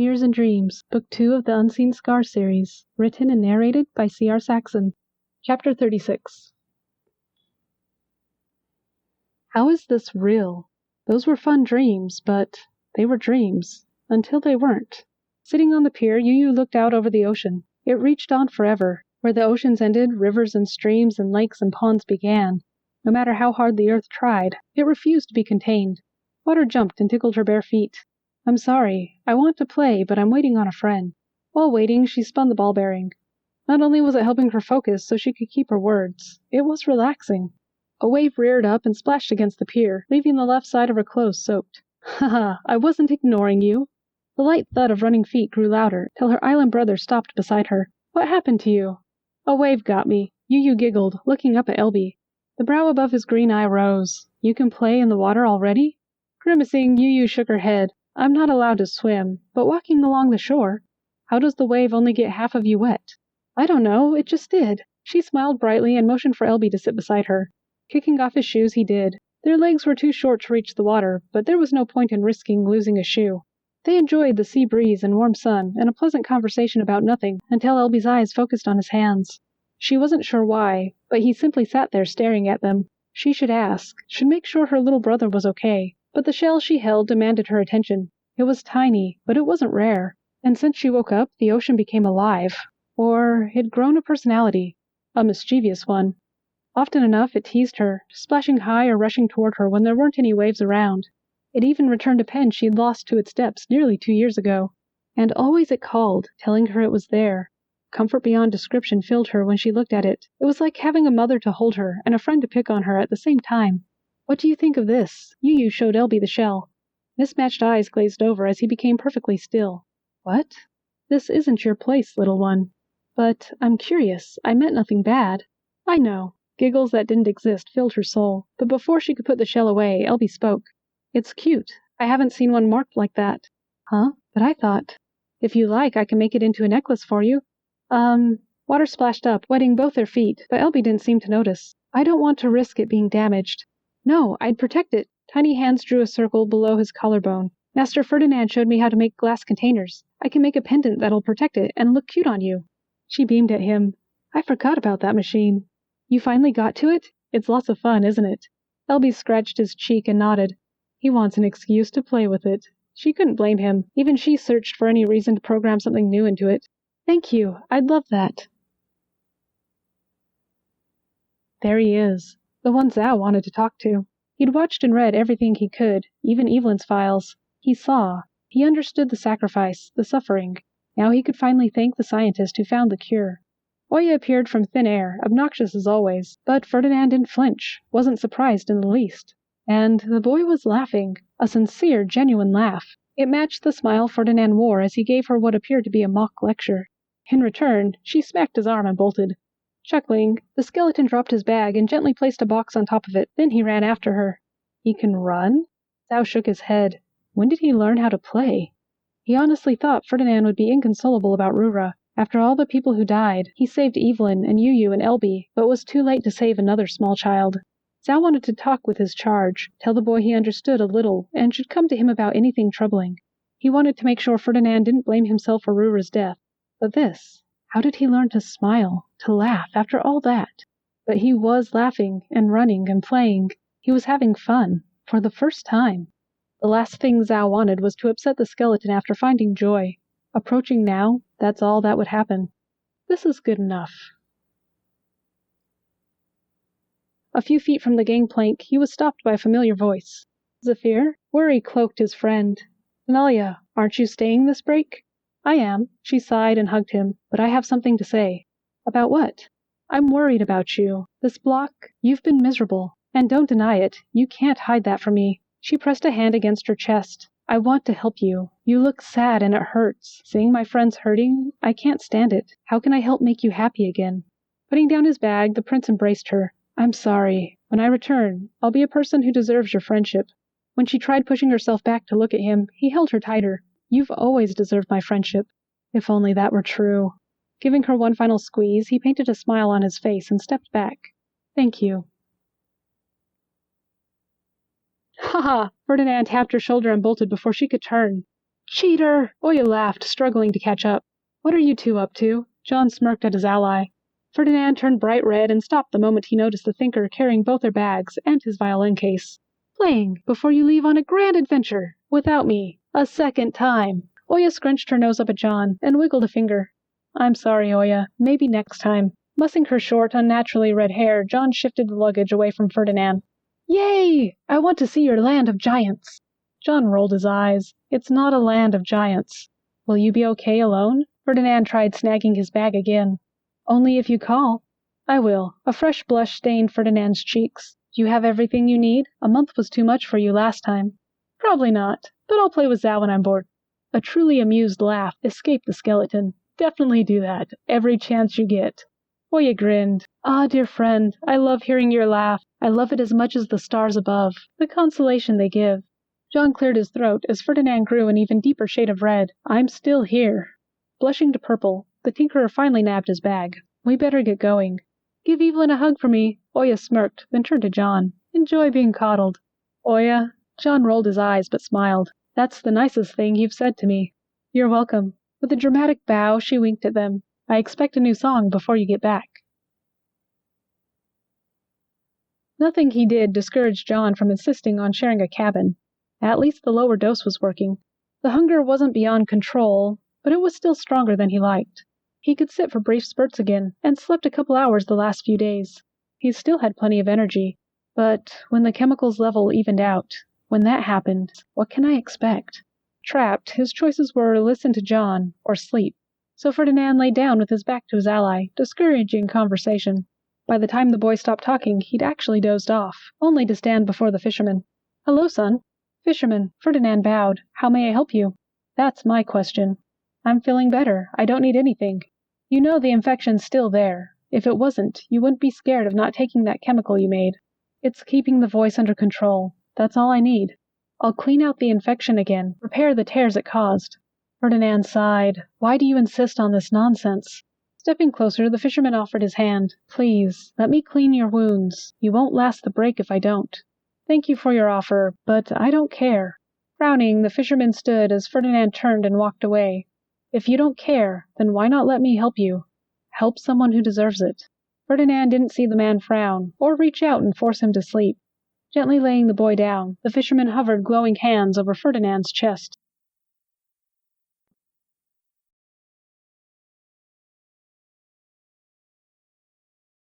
Mirrors and Dreams, Book 2 of the Unseen Scar series, written and narrated by C.R. Saxon. Chapter 36. How is this real? Those were fun dreams, but they were dreams, until they weren't. Sitting on the pier, Yu looked out over the ocean. It reached on forever. Where the oceans ended, rivers and streams and lakes and ponds began. No matter how hard the earth tried, it refused to be contained. Water jumped and tickled her bare feet. I'm sorry. I want to play, but I'm waiting on a friend. While waiting, she spun the ball bearing. Not only was it helping her focus so she could keep her words, it was relaxing. A wave reared up and splashed against the pier, leaving the left side of her clothes soaked. Haha, I wasn't ignoring you. The light thud of running feet grew louder, till her island brother stopped beside her. What happened to you? A wave got me. Yu giggled, looking up at Elby. The brow above his green eye rose. You can play in the water already? Grimacing, Yu shook her head. I'm not allowed to swim, but walking along the shore. How does the wave only get half of you wet? I don't know, it just did. She smiled brightly and motioned for Elby to sit beside her. Kicking off his shoes, he did. Their legs were too short to reach the water, but there was no point in risking losing a shoe. They enjoyed the sea breeze and warm sun and a pleasant conversation about nothing until Elby's eyes focused on his hands. She wasn't sure why, but he simply sat there staring at them. She should ask, should make sure her little brother was okay. But the shell she held demanded her attention. It was tiny, but it wasn't rare. And since she woke up, the ocean became alive. Or it had grown a personality. A mischievous one. Often enough, it teased her, splashing high or rushing toward her when there weren't any waves around. It even returned a pen she had lost to its depths nearly 2 years ago. And always it called, telling her it was there. Comfort beyond description filled her when she looked at it. It was like having a mother to hold her and a friend to pick on her at the same time. What do you think of this? Yu showed Elby the shell. Mismatched eyes glazed over as he became perfectly still. What? This isn't your place, little one. But I'm curious. I meant nothing bad. I know. Giggles that didn't exist filled her soul. But before she could put the shell away, Elby spoke. It's cute. I haven't seen one marked like that. Huh? But I thought. If you like, I can make it into a necklace for you. Water splashed up, wetting both their feet, but Elby didn't seem to notice. I don't want to risk it being damaged. No, I'd protect it. Tiny hands drew a circle below his collarbone. Master Ferdinan showed me how to make glass containers. I can make a pendant that'll protect it and look cute on you. She beamed at him. I forgot about that machine. You finally got to it? It's lots of fun, isn't it? Elby scratched his cheek and nodded. He wants an excuse to play with it. She couldn't blame him. Even she searched for any reason to program something new into it. Thank you. I'd love that. There he is. The one Zhao wanted to talk to. He'd watched and read everything he could, even Evelyn's files. He saw. He understood the sacrifice, the suffering. Now he could finally thank the scientist who found the cure. Oya appeared from thin air, obnoxious as always, but Ferdinan didn't flinch, wasn't surprised in the least. And the boy was laughing, a sincere, genuine laugh. It matched the smile Ferdinan wore as he gave her what appeared to be a mock lecture. In return, she smacked his arm and bolted. Chuckling, the skeleton dropped his bag and gently placed a box on top of it. Then he ran after her. He can run? Zhao shook his head. When did he learn how to play? He honestly thought Ferdinan would be inconsolable about Rura. After all the people who died, he saved Evelyn and Yu and Elby, but was too late to save another small child. Zhao wanted to talk with his charge, tell the boy he understood a little, and should come to him about anything troubling. He wanted to make sure Ferdinan didn't blame himself for Rura's death. But this... How did he learn to smile, to laugh, after all that? But he was laughing, and running, and playing. He was having fun, for the first time. The last thing Zhao wanted was to upset the skeleton after finding joy. Approaching now, that's all that would happen. This is good enough. A few feet from the gangplank, he was stopped by a familiar voice. Zephyr? Worry cloaked his friend. Analia, aren't you staying this break? I am. She sighed and hugged him. But I have something to say. About what? I'm worried about you. This block, you've been miserable. And don't deny it. You can't hide that from me. She pressed a hand against her chest. I want to help you. You look sad and it hurts. Seeing my friends hurting, I can't stand it. How can I help make you happy again? Putting down his bag, the prince embraced her. I'm sorry. When I return, I'll be a person who deserves your friendship. When she tried pushing herself back to look at him, he held her tighter. You've always deserved my friendship. If only that were true. Giving her one final squeeze, he painted a smile on his face and stepped back. Thank you. Ha ha! Ferdinan tapped her shoulder and bolted before she could turn. Cheater! Oya laughed, struggling to catch up. What are you two up to? John smirked at his ally. Ferdinan turned bright red and stopped the moment he noticed the thinker carrying both their bags and his violin case. Playing before you leave on a grand adventure, without me, a second time. Oya scrunched her nose up at John and wiggled a finger. I'm sorry, Oya. Maybe next time. Mussing her short, unnaturally red hair, John shifted the luggage away from Ferdinan. Yay! I want to see your land of giants. John rolled his eyes. It's not a land of giants. Will you be okay alone? Ferdinan tried snagging his bag again. Only if you call. I will. A fresh blush stained Ferdinand's cheeks. Do you have everything you need? A month was too much for you last time. Probably not, but I'll play with Zao when I'm bored. A truly amused laugh escaped the skeleton. Definitely do that, every chance you get. Oya grinned. Ah, dear friend, I love hearing your laugh. I love it as much as the stars above, the consolation they give. John cleared his throat as Ferdinan grew an even deeper shade of red. I'm still here. Blushing to purple, the tinkerer finally nabbed his bag. We better get going. Give Evelyn a hug for me. Oya smirked, then turned to John. Enjoy being coddled. Oya? John rolled his eyes but smiled. That's the nicest thing you've said to me. You're welcome. With a dramatic bow, she winked at them. I expect a new song before you get back. Nothing he did discouraged John from insisting on sharing a cabin. At least the lower dose was working. The hunger wasn't beyond control, but it was still stronger than he liked. He could sit for brief spurts again, and slept a couple hours the last few days. He still had plenty of energy. But when the chemicals level evened out, when that happened, what can I expect? Trapped, his choices were listen to John or sleep. So Ferdinan lay down with his back to his ally, discouraging conversation. By the time the boy stopped talking, he'd actually dozed off, only to stand before the fisherman. Hello, son. Fisherman, Ferdinan bowed. How may I help you? That's my question. I'm feeling better. I don't need anything. You know the infection's still there. If it wasn't, you wouldn't be scared of not taking that chemical you made. It's keeping the voice under control. That's all I need. I'll clean out the infection again, repair the tears it caused. Ferdinan sighed. Why do you insist on this nonsense? Stepping closer, the fisherman offered his hand. Please, let me clean your wounds. You won't last the break if I don't. Thank you for your offer, but I don't care. Frowning, the fisherman stood as Ferdinan turned and walked away. If you don't care, then why not let me help you? Help someone who deserves it. Ferdinan didn't see the man frown, or reach out and force him to sleep. Gently laying the boy down, the fisherman hovered glowing hands over Ferdinand's chest.